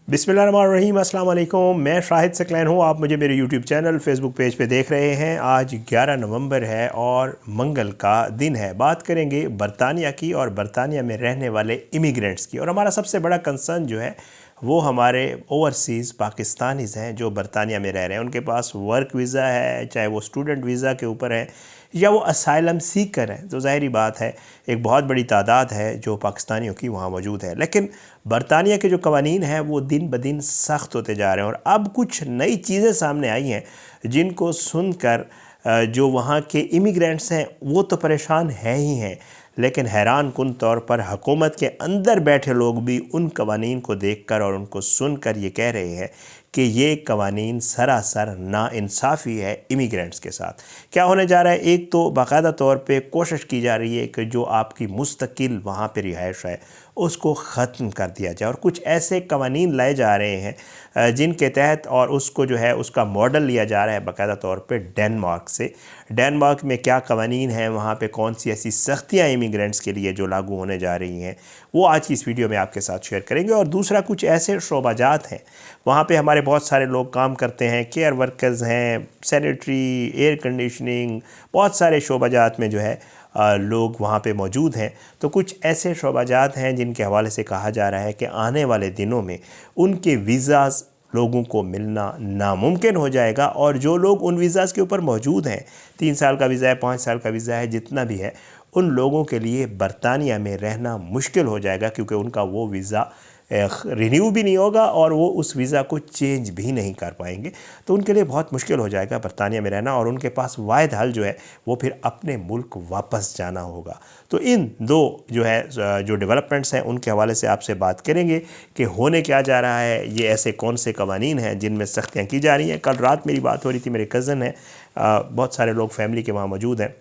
बिस्मिल्लाहिर्रहमानिर्रहीम, अस्सलाम वालेकुम। मैं शाहिद सकलैन हूँ। आप मुझे मेरे यूट्यूब चैनल फेसबुक पेज पे देख रहे हैं। आज 11 नवंबर है और मंगल का दिन है। बात करेंगे बरतानिया की और बरतानिया में रहने वाले इमिग्रेंट्स की। और हमारा सबसे बड़ा कंसर्न जो है वो हमारे ओवरसीज़ पाकिस्तानीज़ हैं जो बरतानिया में रह रहे हैं। उनके पास वर्क वीज़ा है, चाहे वो स्टूडेंट वीज़ा के ऊपर है या वो असाइलम सीकर हैं। तो ज़ाहिरी बात है एक बहुत बड़ी तादाद है जो पाकिस्तानियों की वहाँ मौजूद है। लेकिन बरतानिया के जो कवानीन हैं वो दिन ब दिन सख्त होते जा रहे हैं और अब कुछ नई चीज़ें सामने आई हैं जिनको सुनकर जो वहाँ के इमिग्रेंट्स हैं वो तो परेशान है ही हैं, लेकिन हैरान कुन तौर पर हुकूमत के अंदर बैठे लोग भी उन कवानीन को देखकर और उनको सुनकर ये कह रहे हैं कि ये कवानीन सरासर नाइंसाफ़ी है इमिग्रेंट्स के साथ। क्या होने जा रहा है? एक तो बाकायदा तौर पे कोशिश की जा रही है कि जो आपकी मुस्तकिल वहाँ पे रिहाइश है उसको ख़त्म कर दिया जाए और कुछ ऐसे कवानीन लाए जा रहे हैं जिनके तहत और उसको जो है उसका मॉडल लिया जा रहा है बाकायदा तौर पे डेनमार्क से। डेनमार्क में क्या कवानीन हैं, वहाँ पे कौन सी ऐसी सख्तियाँ इमिग्रेंट्स के लिए जो लागू होने जा रही हैं, वो आज की इस वीडियो में आपके साथ शेयर करेंगे। और दूसरा, कुछ ऐसे शोबाजात हैं वहाँ पे हमारे बहुत सारे लोग काम करते हैं, केयर वर्कर्स हैं, सैनिटरी, एयर कंडीशनिंग, बहुत सारे शोबाजात में जो है लोग वहाँ पे मौजूद हैं। तो कुछ ऐसे शोबाजात हैं जिनके हवाले से कहा जा रहा है कि आने वाले दिनों में उनके वीज़ाज़ लोगों को मिलना नामुमकिन हो जाएगा और जो लोग उन वीज़ाज़ के ऊपर मौजूद हैं, 3 साल का वीज़ा है, 5 साल का वीज़ा है, जितना भी है, उन लोगों के लिए बरतानिया में रहना मुश्किल हो जाएगा क्योंकि उनका वो वीज़ा रिन्यू भी नहीं होगा और वो उस वीज़ा को चेंज भी नहीं कर पाएंगे। तो उनके लिए बहुत मुश्किल हो जाएगा बरतानिया में रहना और उनके पास वाहिद हल जो है वो फिर अपने मुल्क वापस जाना होगा। तो इन दो जो है जो डेवलपमेंट्स हैं उनके हवाले से आपसे बात करेंगे कि होने क्या जा रहा है, ये ऐसे कौन से कवानीन हैं जिनमें सख्तियाँ की जा रही हैं। कल रात मेरी बात हो रही थी, मेरे कज़न हैं, बहुत सारे लोग फैमिली के वहाँ मौजूद हैं।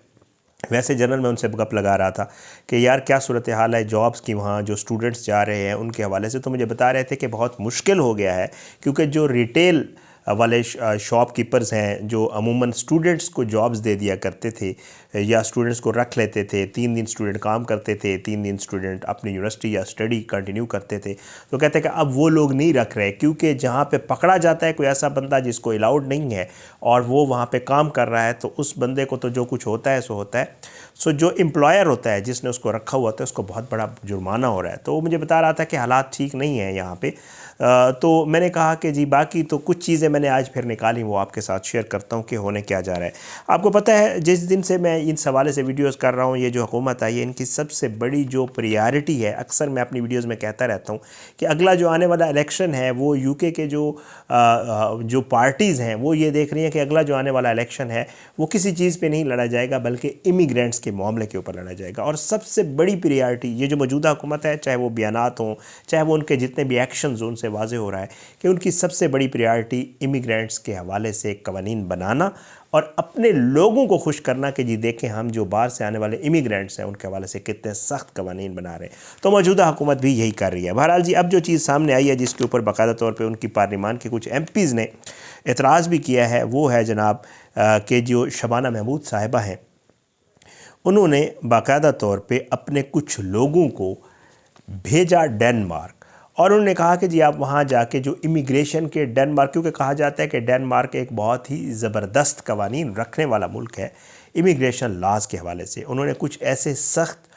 वैसे जनरल मैं उनसे गप लगा रहा था कि यार क्या सूरत हाल है जॉब्स की वहाँ, जो स्टूडेंट्स जा रहे हैं उनके हवाले से। तो मुझे बता रहे थे कि बहुत मुश्किल हो गया है क्योंकि जो रिटेल वाले शॉपकीपर्स हैं जो अमूमन स्टूडेंट्स को जॉब्स दे दिया करते थे या स्टूडेंट्स को रख लेते थे, 3 दिन स्टूडेंट काम करते थे, 3 दिन स्टूडेंट अपनी यूनिवर्सिटी या स्टडी कंटिन्यू करते थे। तो कहते हैं कि अब वो लोग नहीं रख रहे क्योंकि जहाँ पे पकड़ा जाता है कोई ऐसा बंदा जिसको अलाउड नहीं है और वो वहाँ पे काम कर रहा है तो उस बंदे को तो जो कुछ होता है सो होता है। सो जो एम्प्लॉयर होता है जिसने उसको रखा हुआ होता है उसको बहुत बड़ा जुर्माना हो रहा है। तो वो मुझे बता रहा था कि हालात ठीक नहीं है यहाँ पे। तो मैंने कहा कि जी बाकी तो कुछ चीज़ें मैंने आज फिर निकाली, वो आपके साथ शेयर करता हूँ कि होने क्या जा रहा है। आपको पता है जिस दिन से मैं इन सवाले से वीडियोस कर रहा हूँ, ये जो हुकूमत आई है इनकी सबसे बड़ी जो प्रायोरिटी है, अक्सर मैं अपनी वीडियोस में कहता रहता हूँ कि अगला जो आने वाला इलेक्शन है वो यूके के जो पार्टीज़ हैं वो ये देख रही हैं कि अगला जो आने वाला इलेक्शन है वो किसी चीज़ पर नहीं लड़ा जाएगा बल्कि इमिग्रेंट्स के मामले के ऊपर लड़ा जाएगा। और सबसे बड़ी प्रायोरिटी ये जो मौजूदा हुकूमत है, चाहे वो बयानात हों, चाहे वो उनके जितने भी एक्शन हों, उनसे वाज़े हो रहा है कि उनकी सबसे बड़ी प्रायोरिटी इमिग्रेंट्स के हवाले से कवानीन बनाना और अपने लोगों को खुश करना कि जी देखें हम जो बाहर से आने वाले इमिग्रेंट्स हैं उनके हवाले से कितने सख्त कवानीन बना रहे हैं। तो मौजूदा हुकूमत भी यही कर रही है। बहरहाल जी, अब जो चीज़ सामने आई है जिसके ऊपर बाकायदा तौर पर उनकी पार्लिमान के कुछ MPs ने एतराज़ भी किया है, वो है जनाब कि जो शबाना महमूद साहिबा हैं उन्होंने बाकायदा तौर पे अपने कुछ लोगों को भेजा डेनमार्क और उन्होंने कहा कि जी आप वहाँ जाके जो इमिग्रेशन के डेनमार्क, क्योंकि कहा जाता है कि डेनमार्क एक बहुत ही ज़बरदस्त कवानीन रखने वाला मुल्क है इमिग्रेशन लॉज के हवाले से। उन्होंने कुछ ऐसे सख्त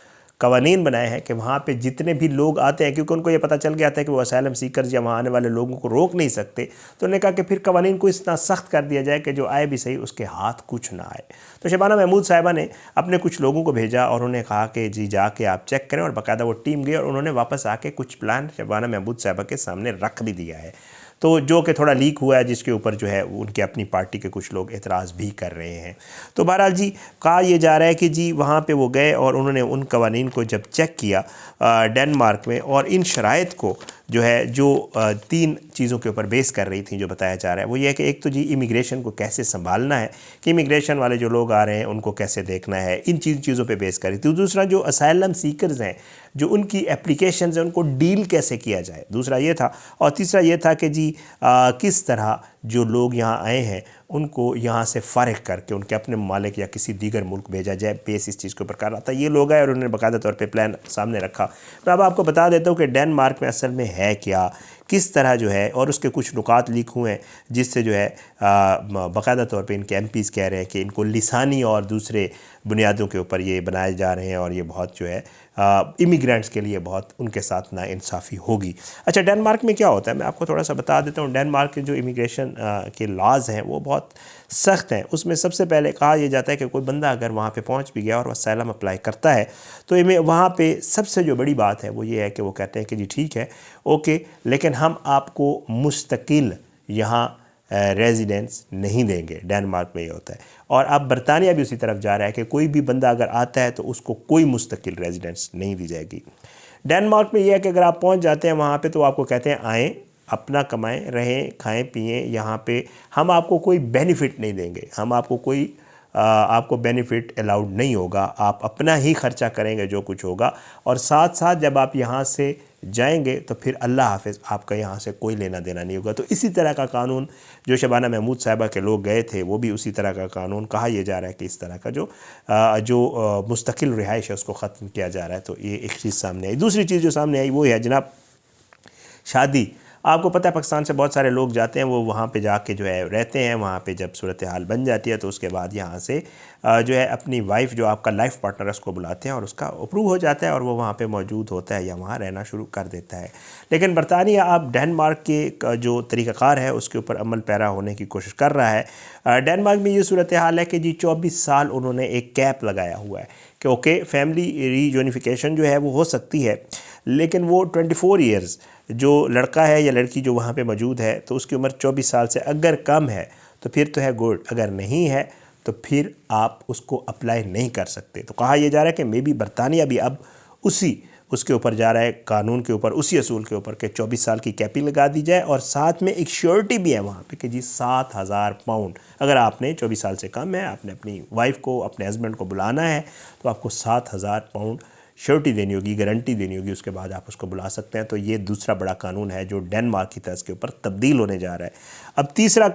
कवानीन बनाए हैं कि वहाँ पे जितने भी लोग आते हैं, क्योंकि उनको ये पता चल गया था कि वो असाइलम सीकर्स या वहाँ आने वाले लोगों को रोक नहीं सकते, तो उन्होंने कहा कि फिर कवानीन को इतना सख्त कर दिया जाए कि जो आए भी सही उसके हाथ कुछ ना आए। तो शबाना महमूद साहिबा ने अपने कुछ लोगों को भेजा और उन्हें कहा कि जी जाके आप चेक करें, और बाकायदा वो टीम गई और उन्होंने वापस आके कुछ प्लान शबाना महमूद साहिबा के सामने रख भी दिया है, तो जो कि थोड़ा लीक हुआ है जिसके ऊपर जो है उनके अपनी पार्टी के कुछ लोग एतराज़ भी कर रहे हैं। तो बहरहाल जी कहा यह जा रहा है कि जी वहाँ पे वो गए और उन्होंने उन कवानीन को जब चेक किया डेनमार्क में और इन शराइत को जो है जो 3 चीज़ों के ऊपर बेस कर रही थी, जो बताया जा रहा है वो ये है कि एक तो जी इमिग्रेशन को कैसे संभालना है कि इमिग्रेशन वाले जो लोग आ रहे हैं उनको कैसे देखना है, इन चीज़ों पे बेस करी थी। दूसरा जो असाइलम सीकर्स हैं जो उनकी एप्लीकेशंस हैं उनको डील कैसे किया जाए, दूसरा ये था। और तीसरा ये था कि जी किस तरह जो लोग यहाँ आए हैं उनको यहाँ से फ़ारिग करके उनके अपने ममालिक या किसी दीगर मुल्क भेजा जाए, बेस इस चीज़ के ऊपर कर रहा था। ये लोग आए और उन्होंने बाकायदा तौर पे प्लान सामने रखा। मैं अब आपको बता देता हूँ कि डेनमार्क में असल में है क्या, किस तरह जो है, और उसके कुछ नुकात लीक हुए हैं जिससे जो है बाकायदा तौर पे इनके एमपीज़ कह रहे हैं कि इनको लिसानी और दूसरे बुनियादों के ऊपर ये बनाए जा रहे हैं और ये बहुत जो है इमिग्रेंट्स के लिए बहुत उनके साथ नाइंसाफ़ी होगी। अच्छा, डेनमार्क में क्या होता है मैं आपको थोड़ा सा बता देता हूँ। डेनमार्क के जो इमिग्रेशन के लॉज हैं वो बहुत सख्त हैं। उसमें सबसे पहले कहा यह जाता है कि कोई बंदा अगर वहाँ पे पहुँच भी गया और असाइलम अप्लाई करता है तो वहाँ पे सबसे जो बड़ी बात है वो ये है कि वो कहते हैं कि जी ठीक है, ओके, लेकिन हम आपको मुस्तकिल यहाँ रेजिडेंस नहीं देंगे। डेनमार्क में ये होता है। और अब बरतानिया भी उसी तरफ जा रहा है कि कोई भी बंदा अगर आता है तो उसको कोई मुस्तकिल रेजिडेंस नहीं दी जाएगी। डेनमार्क में यह है कि अगर आप पहुंच जाते हैं वहाँ पे तो आपको कहते हैं आएँ, अपना कमाएं, रहें, खाएं पिएं, यहाँ पे हम आपको कोई बेनिफिट नहीं देंगे, हम आपको कोई आपको बेनिफिट अलाउड नहीं होगा, आप अपना ही खर्चा करेंगे जो कुछ होगा। और साथ साथ जब आप यहाँ से जाएंगे तो फिर अल्लाह हाफिज़, आपका यहाँ से कोई लेना देना नहीं होगा। तो इसी तरह का कानून जो शबाना महमूद साहिबा के लोग गए थे वो भी उसी तरह का कानून, कहा यह जा रहा है कि इस तरह का जो मुस्तकिल रिहाइश है उसको ख़त्म किया जा रहा है। तो ये एक चीज़ सामने आई। दूसरी चीज़ जो सामने आई वो है जनाब शादी। आपको पता है पाकिस्तान से बहुत सारे लोग जाते हैं, वो वहाँ पे जाके जो है रहते हैं। वहाँ पे जब सूरत हाल बन जाती है तो उसके बाद यहाँ से जो है अपनी वाइफ, जो आपका लाइफ पार्टनर है, उसको बुलाते हैं और उसका अप्रूव हो जाता है और वो वहाँ पे मौजूद होता है या वहाँ रहना शुरू कर देता है। लेकिन बरतानिया अब डेनमार्क के जो तरीक़ाकार है उसके ऊपर अमल पैरा होने की कोशिश कर रहा है। डेनमार्क में ये सूरत हाल है कि जी 24 साल उन्होंने एक कैप लगाया हुआ है कि ओके, फैमिली रीयूनिफिकेशन जो है वो हो सकती है, लेकिन वो 24 ईयर्स जो लड़का है या लड़की जो वहाँ पे मौजूद है तो उसकी उम्र 24 साल से अगर कम है तो फिर तो है गुड, अगर नहीं है तो फिर आप उसको अप्लाई नहीं कर सकते। तो कहा यह जा रहा है कि मे बी बरतानिया भी अब उसके ऊपर जा रहा है, कानून के ऊपर, उसी असूल के ऊपर कि 24 साल की कैपिंग लगा दी जाए और साथ में एक श्योरिटी भी है वहाँ पे कि जी 7,000 पाउंड, अगर आपने 24 साल से कम है, आपने अपनी वाइफ को, अपने हस्बैंड को बुलाना है तो आपको 7,000 पाउंड श्योरिटी देनी होगी, गारंटी देनी होगी, उसके बाद आप उसको बुला सकते हैं। तो ये दूसरा बड़ा कानून है जो डेनमार्क की तर्ज के ऊपर तब्दील होने जा रहा है। अब तीसरा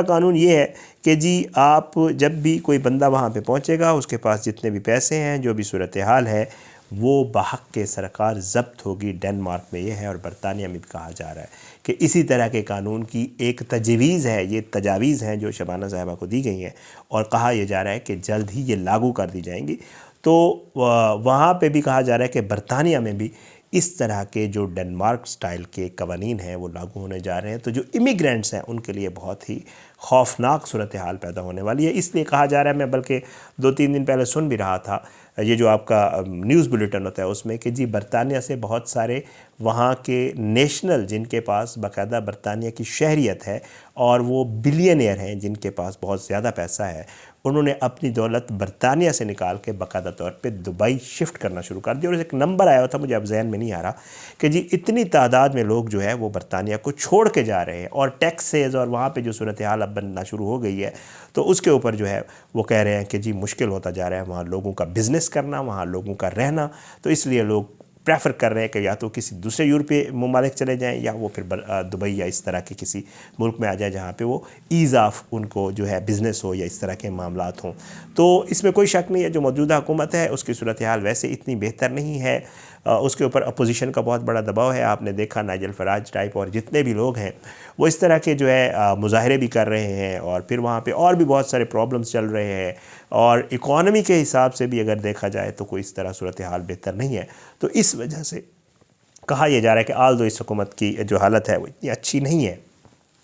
कानून ये है कि जी आप जब भी कोई बंदा वहाँ पे पहुँचेगा उसके पास जितने भी पैसे हैं, जो भी सूरत हाल है, वो बहक के सरकार ज़ब्त होगी। डेनमार्क में ये है और बरतानिया में भी कहा जा रहा है कि इसी तरह के कानून की एक तजवीज़ है, ये तजावीज़ हैं जो शबाना साहिबा को दी गई हैं और कहा यह जा रहा है कि जल्द ही ये लागू कर दी जाएंगी। तो वहाँ पे भी कहा जा रहा है कि बरतानिया में भी इस तरह के जो डेनमार्क स्टाइल के कवानीन हैं वो लागू होने जा रहे हैं। तो जो इमिग्रेंट्स हैं उनके लिए बहुत ही खौफनाक सूरत हाल पैदा होने वाली है। इसलिए कहा जा रहा है, मैं बल्कि 2-3 दिन पहले सुन भी रहा था, ये जो आपका न्यूज़ बुलेटिन होता है उसमें, कि जी बरतानिया से बहुत सारे वहाँ के नेशनल जिनके पास बाकायदा बरतानिया की शहरियत है और वो बिलियनियर हैं, जिनके पास बहुत ज़्यादा पैसा है, उन्होंने अपनी दौलत बरतानिया से निकाल के बाकायदा तौर पे दुबई शिफ्ट करना शुरू कर दिया। और एक नंबर आया था, मुझे अब जहन में नहीं आ रहा, कि जी इतनी तादाद में लोग जो है वो बरतानिया को छोड़ के जा रहे हैं और टैक्सेस और वहाँ पे जो सूरत हाल अब बनना शुरू हो गई है तो उसके ऊपर जो है वो कह रहे हैं कि जी मुश्किल होता जा रहा है वहाँ लोगों का बिज़नेस करना, वहाँ लोगों का रहना। तो इसलिए लोग प्रेफर कर रहे हैं कि या तो किसी दूसरे यूरोपीय ममालिक चले जाएं या वो फिर दुबई या इस तरह के किसी मुल्क में आ जाए जहाँ पे वो ईज़ ऑफ उनको जो है बिज़नेस हो या इस तरह के मामलात हों। तो इसमें कोई शक नहीं है, जो मौजूदा हुकूमत है उसकी सूरत हाल वैसे इतनी बेहतर नहीं है, उसके ऊपर अपोजिशन का बहुत बड़ा दबाव है। आपने देखा नाइजल फराज टाइप और जितने भी लोग हैं वो इस तरह के जो है मुजाहरे भी कर रहे हैं और फिर वहाँ पे और भी बहुत सारे प्रॉब्लम्स चल रहे हैं और इकॉनमी के हिसाब से भी अगर देखा जाए तो कोई इस तरह सूरत हाल बेहतर नहीं है। तो इस वजह से कहा यह जा रहा है कि आल दो इस हुकूमत की जो हालत है वो इतनी अच्छी नहीं है,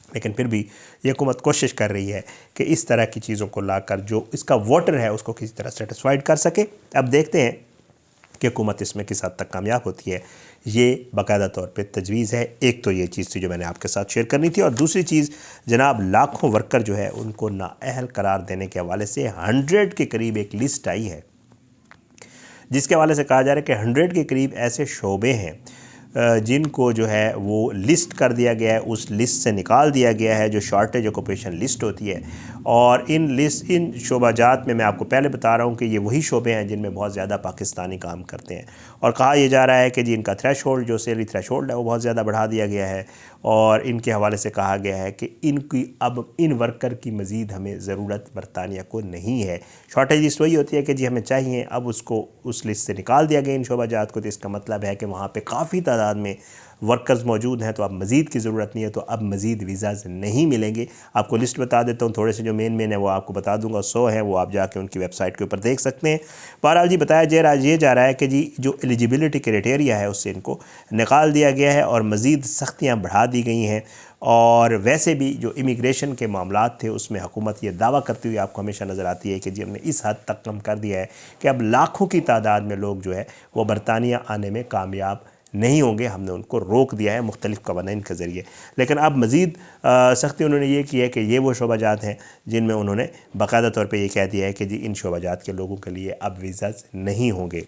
लेकिन फिर भी ये हुकूमत कोशिश कर रही है कि इस तरह की चीज़ों को लाकर जो इसका वोटर है उसको किसी तरह सेटिस्फाइड कर सके। अब देखते हैं कि हुकूमत इसमें किस हद तक कामयाब होती है। ये बाकायदा तौर पे तजवीज़ है। एक तो ये चीज़ थी जो मैंने आपके साथ शेयर करनी थी, और दूसरी चीज़ जनाब लाखों वर्कर जो है उनको नाअहल करार देने के हवाले से 100 के करीब एक लिस्ट आई है, जिसके हवाले से कहा जा रहा है कि 100 के करीब ऐसे शोबे हैं जिनको जो है वो लिस्ट कर दिया गया है, उस लिस्ट से निकाल दिया गया है जो शॉर्टेज ऑक्यूपेशन लिस्ट होती है। और इन शोबाजात में मैं आपको पहले बता रहा हूँ कि ये वही शोबे हैं जिनमें बहुत ज़्यादा पाकिस्तानी काम करते हैं। और कहा यह जा रहा है कि जी इनका थ्रेशोल्ड, जो सैलरी थ्रेशोल्ड है, वो बहुत ज़्यादा बढ़ा दिया गया है और इनके हवाले से कहा गया है कि अब इन वर्कर की मज़ीद हमें ज़रूरत बरतानिया को नहीं है। शॉर्टेज लिस्ट वही होती है कि जी हमें चाहिए, अब उसको उस लिस्ट से निकाल दिया गया इन शोबाजात को। तो इसका मतलब है कि वहाँ पर काफ़ी तादाद में वर्कर्स मौजूद हैं, तो अब मज़ीद की ज़रूरत नहीं है, तो अब मज़ीद वीज़ाज़ नहीं मिलेंगे। आपको लिस्ट बता देता हूँ, थोड़े से जो मेन है वो आपको बता दूँगा, 100 हैं, वो आप जाके उनकी वेबसाइट के ऊपर देख सकते हैं। बहरहाल जी बताया ये जा रहा है कि जी जो एलिजिबिलिटी क्राइटेरिया है उससे इनको निकाल दिया गया है और मज़ीद सख्तियाँ बढ़ा दी गई हैं। और वैसे भी जो इमिग्रेशन के मामलात थे उसमें हुकूमत ये दावा करती हुई आपको हमेशा नज़र आती है कि जी हमने इस हद तक कम कर दिया है कि अब लाखों की तादाद में लोग जो है वो बरतानिया आने में कामयाब नहीं होंगे, हमने उनको रोक दिया है मुख्तलिफ़ कवानीन के ज़रिए। लेकिन अब मज़ीद सख्ती उन्होंने ये की है कि ये वो शोबाजात हैं जिनमें उन्होंने बाकायदा तौर पर यह कह दिया है कि जी इन शोबाजात के लोगों के लिए अब वीज़ाज़ नहीं होंगे।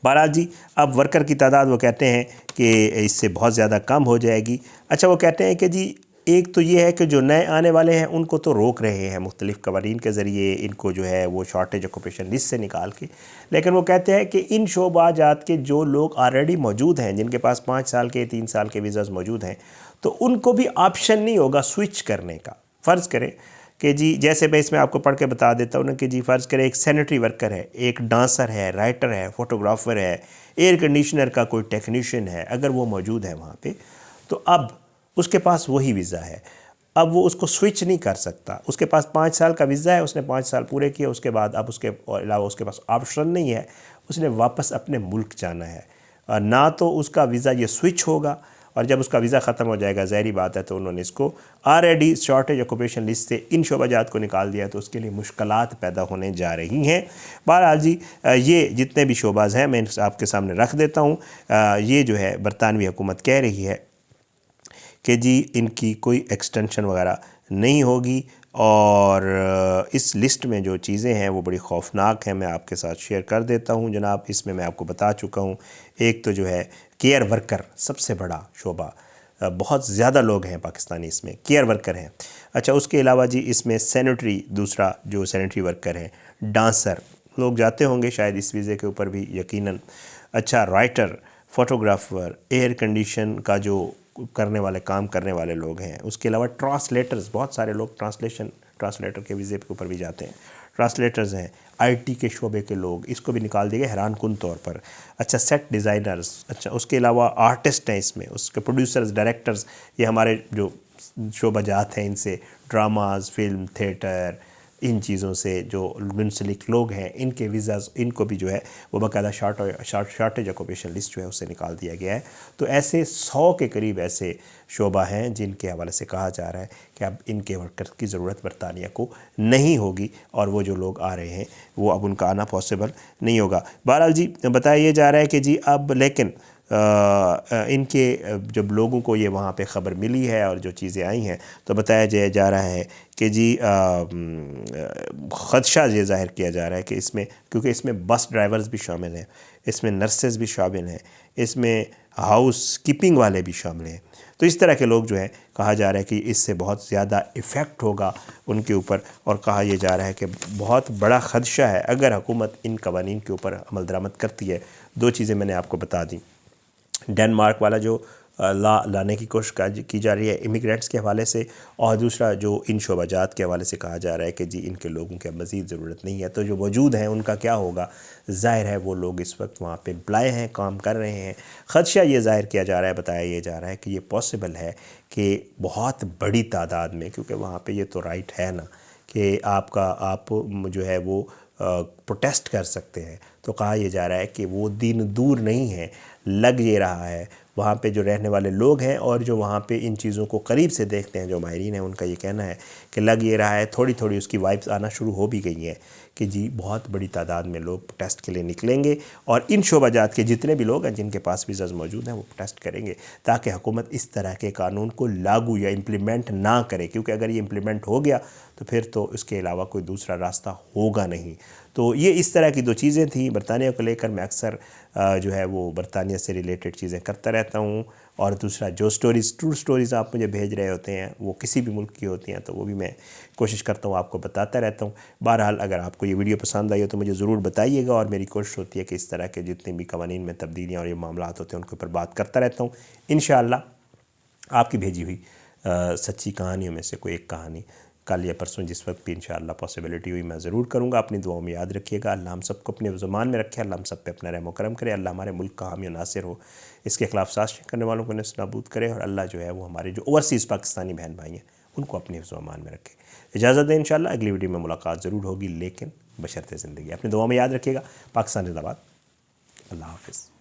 बहरहाल जी अब वर्कर की तादाद वो कहते हैं कि इससे बहुत ज़्यादा कम हो जाएगी। अच्छा, वो कहते हैं कि जी एक तो ये है कि जो नए आने वाले हैं उनको तो रोक रहे हैं मुख्तलिफ़ कवानीन के ज़रिए, इनको जो है वो शॉर्टेज ऑक्यूपेशन लिस्ट से निकाल के। लेकिन वो कहते हैं कि इन शोबाजात के जो लोग ऑलरेडी मौजूद हैं, जिनके पास 5 साल के 3 साल के वीज़ाज़ मौजूद हैं, तो उनको भी ऑप्शन नहीं होगा स्विच करने का। फ़र्ज़ करें कि जी जैसे मैं इसमें आपको पढ़ के बता देता हूँ ना कि जी फ़र्ज़ करें एक सैनिटरी वर्कर है, एक डांसर है, राइटर है, फ़ोटोग्राफ़र है, एयर कंडीशनर का कोई टेक्नीशियन है, अगर वो मौजूद है वहाँ पे, तो अब उसके पास वही वीज़ा है। अब वो उसको स्विच नहीं कर सकता। उसके पास 5 साल का वीज़ा है, उसने 5 साल पूरे किए, उसके बाद अब उसके अलावा उसके पास ऑप्शन नहीं है, उसने वापस अपने मुल्क जाना है। ना तो उसका वीज़ा ये स्विच होगा, और जब उसका वीज़ा ख़त्म हो जाएगा, ज़ाहिरी बात है, तो उन्होंने इसको ऑलरेडी शॉर्टेज ऑक्यूपेशन लिस्ट से इन शोबाजात को निकाल दिया, तो उसके लिए मुश्किलात पैदा होने जा रही हैं। बहरहाल जी ये जितने भी शोबाज हैं मैं आपके सामने रख देता हूँ। ये जो है बरतानवी हुकूमत कह रही है कि जी इनकी कोई एक्सटेंशन वगैरह नहीं होगी, और इस लिस्ट में जो चीज़ें हैं वो बड़ी खौफनाक हैं। मैं आपके साथ शेयर कर देता हूँ जनाब। इसमें मैं आपको बता चुका हूँ, एक तो जो है केयर वर्कर सबसे बड़ा शोबा, बहुत ज़्यादा लोग हैं पाकिस्तानी इसमें केयर वर्कर हैं। अच्छा, उसके अलावा जी इसमें सैनिटरी, दूसरा जो सैनिटरी वर्कर हैं, डांसर लोग जाते होंगे शायद इस वीज़े के ऊपर भी यकीनन। अच्छा, राइटर, फ़ोटोग्राफ़र, एयर कंडीशन का जो करने वाले काम करने वाले लोग हैं। उसके अलावा ट्रांसलेटर्स, बहुत सारे लोग ट्रांसलेटर के वीज़े के ऊपर भी जाते हैं, ट्रांसलेटर्स हैं। आईटी के शोबे के लोग, इसको भी निकाल दिए गए हैरान कुन तौर पर। अच्छा, सेट डिज़ाइनर्स, अच्छा उसके अलावा आर्टिस्ट हैं इसमें, उसके प्रोड्यूसर्स, डायरेक्टर्स, ये हमारे जो शोबाजात हैं इनसे ड्रामाज, फिल्म, थिएटर, इन चीज़ों से जो मुंसलिक लोग हैं, इनके वीज़ाज़, इनको भी जो है वो बाकायदा शॉर्टेज ऑक्यूपेशन लिस्ट जो है उससे निकाल दिया गया है। तो ऐसे 100 के करीब ऐसे शोबा हैं जिनके हवाले से कहा जा रहा है कि अब इनके वर्कर्स की ज़रूरत बरतानिया को नहीं होगी, और वो जो लोग आ रहे हैं वो अब उनका आना पॉसिबल नहीं होगा। बहरहाल जी बताया ये जा रहा है कि जी अब लेकिन इनके जब लोगों को ये वहाँ पे ख़बर मिली है और जो चीज़ें आई हैं, तो बताया जा रहा है कि जी ख़दशा ये ज़ाहिर किया जा रहा है कि इसमें, क्योंकि इसमें बस ड्राइवर्स भी शामिल हैं, इसमें नर्सेज भी शामिल हैं, इसमें हाउस कीपिंग वाले भी शामिल हैं, तो इस तरह के लोग जो हैं कहा जा रहा है कि इससे बहुत ज़्यादा इफ़ेक्ट होगा उनके ऊपर। और कहा यह जा रहा है कि बहुत बड़ा ख़दशा है अगर हुकूमत इन कवानीन के ऊपर अमल दरामद करती है। 2 चीज़ें मैंने आपको बता दी, डेनमार्क वाला जो लाने की कोशिश की जा रही है इमिग्रेंट्स के हवाले से, और दूसरा जो इन शोबाजात के हवाले से कहा जा रहा है कि जी इनके लोगों की मज़ीद ज़रूरत नहीं है। तो जो मौजूद हैं उनका क्या होगा? ज़ाहिर है वो लोग इस वक्त वहाँ पे एम्प्लॉय हैं, काम कर रहे हैं। ख़दशा ये ज़ाहिर किया जा रहा है, बताया ये जा रहा है कि ये पॉसिबल है कि बहुत बड़ी तादाद में, क्योंकि वहाँ पे ये तो राइट है ना कि आप जो है वो प्रोटेस्ट कर सकते हैं। तो कहा यह जा रहा है कि वो दिन दूर नहीं है, लग ये रहा है वहाँ पे जो रहने वाले लोग हैं और जो वहाँ पे इन चीज़ों को करीब से देखते हैं, जो माहिरीन हैं, उनका ये कहना है कि लग ये रहा है, थोड़ी थोड़ी उसकी वाइब्स आना शुरू हो भी गई हैं कि जी बहुत बड़ी तादाद में लोग प्रोटेस्ट के लिए निकलेंगे, और इन शोबाजात के जितने भी लोग हैं जिनके पास वीज़ाज़ मौजूद हैं वो प्रोटेस्ट करेंगे, ताकि हुकूमत इस तरह के कानून को लागू या इम्प्लीमेंट ना करे, क्योंकि अगर ये इम्प्लीमेंट हो गया तो फिर तो इसके अलावा कोई दूसरा रास्ता होगा नहीं। तो ये इस तरह की 2 चीज़ें थी बरतानिया को लेकर। मैं अक्सर जो है वो बरतानिया से रिलेटेड चीज़ें करता रहता हूँ, और दूसरा जो स्टोरीज़, ट्रू स्टोरीज़ आप मुझे भेज रहे होते हैं वो किसी भी मुल्क की होती हैं, तो वो भी मैं कोशिश करता हूँ आपको बताता रहता हूँ। बहरहाल अगर आपको ये वीडियो पसंद आई हो तो मुझे ज़रूर बताइएगा, और मेरी कोशिश होती है कि इस तरह के जितने भी कवानीन में तब्दीलियाँ और ये मामलात होते हैं उनके ऊपर बात करता रहता हूँ। इंशाअल्लाह आपकी भेजी हुई सच्ची कहानियों में से कोई एक कहानी कल या परसों जिस वक्त भी इंशाअल्लाह पॉसिबिलिटी हुई मैं ज़रूर करूँगा। अपनी दुआओं में याद रखिएगा। अल्लाह हम सबको अपने ज़ुबान में रखे, अल्लाह हम सब पे अपना रहम करम करे, अल्लाह हमारे मुल्क का हामी और नासिर हो, इसके खिलाफ साजिश करने वालों को नस्ताबूद करे, और अल्लाह जो है वो हमारे जो ओवरसीज़ पाकिस्तानी बहन भाई हैं उनको अपने ज़ुबान में रखे। इजाज़त दें, इंशाअल्लाह अगली वीडियो में मुलाकात ज़रूर होगी, लेकिन बशर्ते ज़िंदगी। अपनी दुआ में याद रखिएगा। पाकिस्तान जिंदाबाद। अल्लाह हाफ़िज़।